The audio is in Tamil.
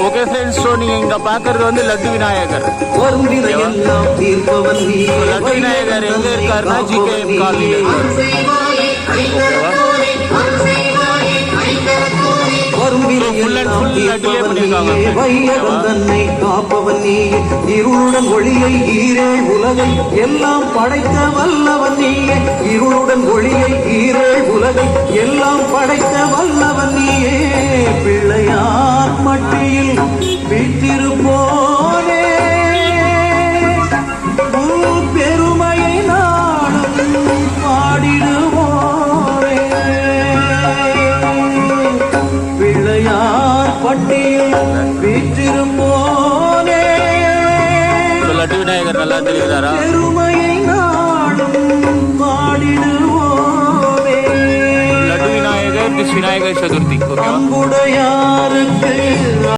ஓகே ஃப்ரெண்ட்ஸ், ஸோ நீங்கள் இங்கே பார்க்குறது வந்து லட்டு விநாயகர். லட்டு விநாயகர் எங்கே இருக்காருன்னா ஜிகேஎம் காலனியில் இருக்கார். ஓகேவா? தன்னை காப்பவன் நீ, இருளுடன் ஒளியை ஈரே உலகை எல்லாம் படைத்த வல்லவன் நீயே. இருளுடன் ஒளியை ஈரே உலகை எல்லாம் படைத்த வல்லவன் நீயே. பிள்ளையார் மட்டியில் வீற்றிருப்போனே, பெருமையை நாடும் பாடிடுவோனே. பிள்ளையார் பட்டியில் வீற்றிருப்போனே, லட்டு விநாயகர் நல்லா தெரிகிறாரா? பெருமையை நாடும் பாடிடுவோனே. லட்டு விநாயகர், விநாயகர் சதுர்த்தி. ஓகேவா? அன்புடையாருக்கு